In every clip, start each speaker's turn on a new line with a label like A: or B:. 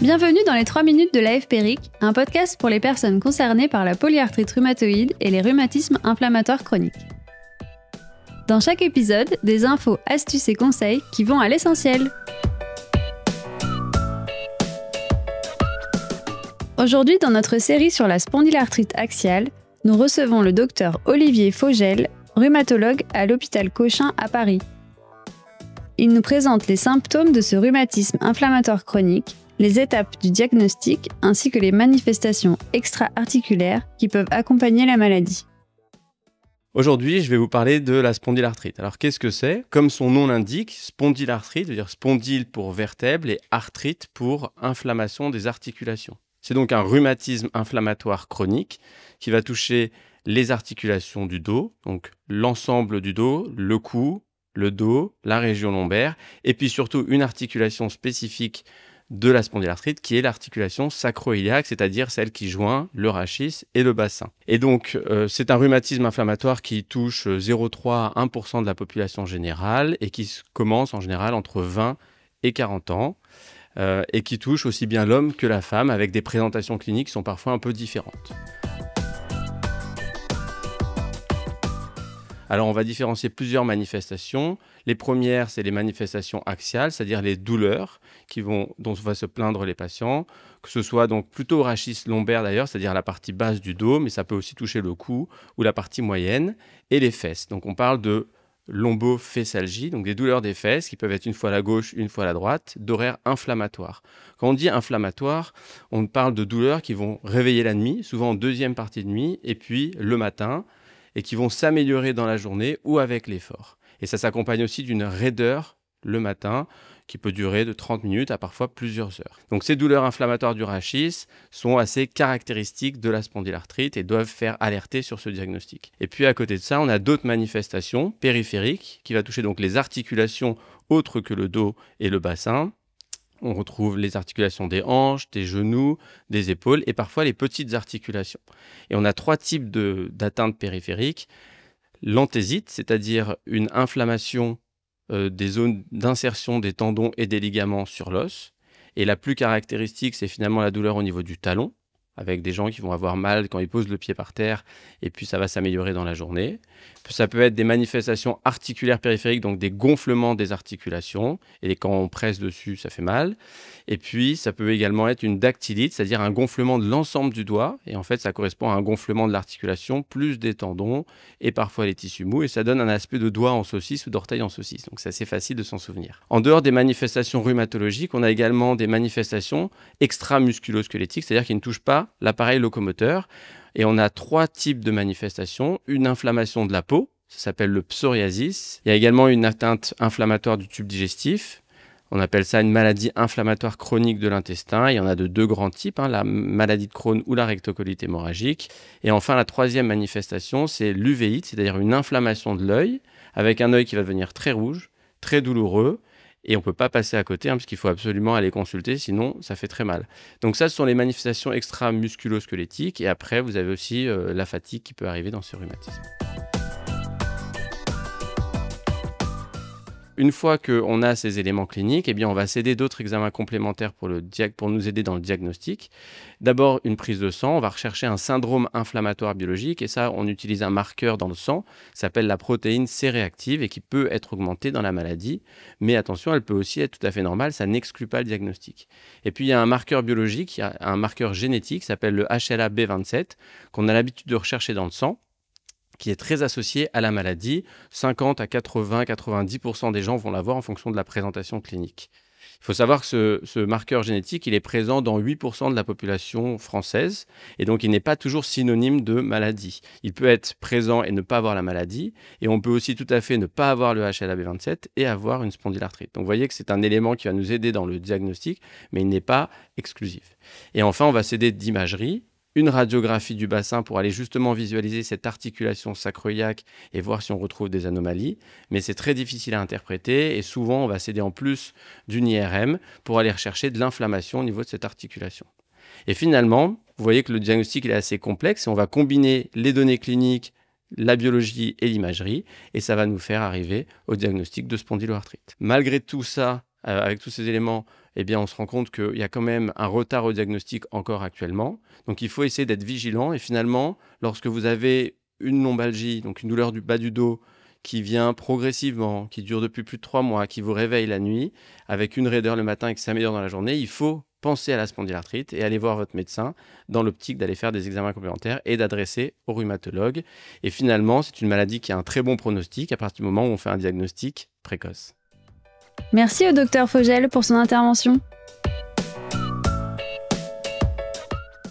A: Bienvenue dans les 3 minutes de l'AFPRIC, un podcast pour les personnes concernées par la polyarthrite rhumatoïde et les rhumatismes inflammatoires chroniques. Dans chaque épisode, des infos, astuces et conseils qui vont à l'essentiel. Aujourd'hui, dans notre série sur la spondylarthrite axiale, nous recevons le docteur Olivier Fogel, rhumatologue à l'hôpital Cochin à Paris. Il nous présente les symptômes de ce rhumatisme inflammatoire chronique, les étapes du diagnostic ainsi que les manifestations extra-articulaires qui peuvent accompagner la maladie.
B: Aujourd'hui, je vais vous parler de la spondylarthrite. Alors, qu'est-ce que c'est? Comme son nom l'indique, spondylarthrite veut dire spondyle pour vertèbre et arthrite pour inflammation des articulations. C'est donc un rhumatisme inflammatoire chronique qui va toucher les articulations du dos, donc l'ensemble du dos, le cou, le dos, la région lombaire, et puis surtout une articulation spécifique de la spondylarthrite qui est l'articulation sacro-iliaque, c'est-à-dire celle qui joint le rachis et le bassin. Et donc, c'est un rhumatisme inflammatoire qui touche 0,3 à 1% de la population générale et qui commence en général entre 20 et 40 ans et qui touche aussi bien l'homme que la femme avec des présentations cliniques qui sont parfois un peu différentes. Alors, on va différencier plusieurs manifestations. Les premières, c'est les manifestations axiales, c'est-à-dire les douleurs dont va se plaindre les patients, que ce soit donc plutôt rachis lombaire d'ailleurs, c'est-à-dire la partie basse du dos, mais ça peut aussi toucher le cou ou la partie moyenne, et les fesses. Donc, on parle de lombofessalgie, donc des douleurs des fesses qui peuvent être une fois à la gauche, une fois à la droite, d'horaires inflammatoires. Quand on dit inflammatoire, on parle de douleurs qui vont réveiller la nuit, souvent en deuxième partie de nuit, et puis le matin, et qui vont s'améliorer dans la journée ou avec l'effort. Et ça s'accompagne aussi d'une raideur le matin qui peut durer de 30 minutes à parfois plusieurs heures. Donc ces douleurs inflammatoires du rachis sont assez caractéristiques de la spondylarthrite et doivent faire alerter sur ce diagnostic. Et puis à côté de ça, on a d'autres manifestations périphériques qui vont toucher donc les articulations autres que le dos et le bassin. On retrouve les articulations des hanches, des genoux, des épaules et parfois les petites articulations. Et on a 3 types d'atteintes périphériques. L'anthésite, c'est-à-dire une inflammation des zones d'insertion des tendons et des ligaments sur l'os. Et la plus caractéristique, c'est finalement la douleur au niveau du talon, avec des gens qui vont avoir mal quand ils posent le pied par terre, et puis ça va s'améliorer dans la journée. Ça peut être des manifestations articulaires périphériques, donc des gonflements des articulations, et quand on presse dessus, ça fait mal. Et puis, ça peut également être une dactylite, c'est-à-dire un gonflement de l'ensemble du doigt, et en fait, ça correspond à un gonflement de l'articulation, plus des tendons, et parfois les tissus mous, et ça donne un aspect de doigt en saucisse ou d'orteil en saucisse, donc c'est assez facile de s'en souvenir. En dehors des manifestations rhumatologiques, on a également des manifestations extra-musculo-squelettiques, c'est-à-dire qui ne touchent pas l'appareil locomoteur. Et on a 3 types de manifestations. Une inflammation de la peau, ça s'appelle le psoriasis. Il y a également une atteinte inflammatoire du tube digestif. On appelle ça une maladie inflammatoire chronique de l'intestin. Il y en a de 2 grands types, la maladie de Crohn ou la rectocolite hémorragique. Et enfin, la 3e manifestation, c'est l'uvéite, c'est-à-dire une inflammation de l'œil, avec un œil qui va devenir très rouge, très douloureux. Et on ne peut pas passer à côté parce qu'il faut absolument aller consulter, sinon ça fait très mal. Donc ça, ce sont les manifestations extra-musculo-squelettiques. Et après, vous avez aussi la fatigue qui peut arriver dans ce rhumatisme. Une fois qu'on a ces éléments cliniques, eh bien, on va s'aider d'autres examens complémentaires pour nous aider dans le diagnostic. D'abord, une prise de sang. On va rechercher un syndrome inflammatoire biologique. Et ça, on utilise un marqueur dans le sang qui s'appelle la protéine C-réactive et qui peut être augmentée dans la maladie. Mais attention, elle peut aussi être tout à fait normale. Ça n'exclut pas le diagnostic. Et puis, il y a un marqueur biologique, il y a un marqueur génétique qui s'appelle le HLA-B27 qu'on a l'habitude de rechercher dans le sang, qui est très associé à la maladie. 50 à 80, 90% des gens vont l'avoir en fonction de la présentation clinique. Il faut savoir que ce marqueur génétique, il est présent dans 8% de la population française et donc il n'est pas toujours synonyme de maladie. Il peut être présent et ne pas avoir la maladie et on peut aussi tout à fait ne pas avoir le HLA-B27 et avoir une spondylarthrite. Donc vous voyez que c'est un élément qui va nous aider dans le diagnostic, mais il n'est pas exclusif. Et enfin, on va s'aider d'imagerie. Une radiographie du bassin pour aller justement visualiser cette articulation sacro-iliaque et voir si on retrouve des anomalies. Mais c'est très difficile à interpréter et souvent on va s'aider en plus d'une IRM pour aller rechercher de l'inflammation au niveau de cette articulation. Et finalement, vous voyez que le diagnostic est assez complexe et on va combiner les données cliniques, la biologie et l'imagerie et ça va nous faire arriver au diagnostic de spondyloarthrite. Malgré tout ça, avec tous ces éléments, eh bien, on se rend compte qu'il y a quand même un retard au diagnostic encore actuellement. Donc, il faut essayer d'être vigilant. Et finalement, lorsque vous avez une lombalgie, donc une douleur du bas du dos, qui vient progressivement, qui dure depuis plus de 3 mois, qui vous réveille la nuit, avec une raideur le matin et qui s'améliore dans la journée, il faut penser à la spondylarthrite et aller voir votre médecin dans l'optique d'aller faire des examens complémentaires et d'adresser au rhumatologue. Et finalement, c'est une maladie qui a un très bon pronostic à partir du moment où on fait un diagnostic précoce.
A: Merci au Dr Fogel pour son intervention.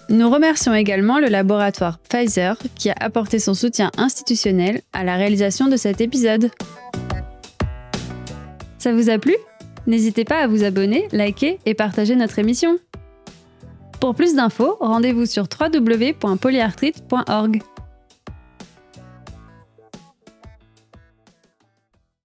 A: Nous remercions également le laboratoire Pfizer qui a apporté son soutien institutionnel à la réalisation de cet épisode. Ça vous a plu ? N'hésitez pas à vous abonner, liker et partager notre émission. Pour plus d'infos, rendez-vous sur www.polyarthrite.org.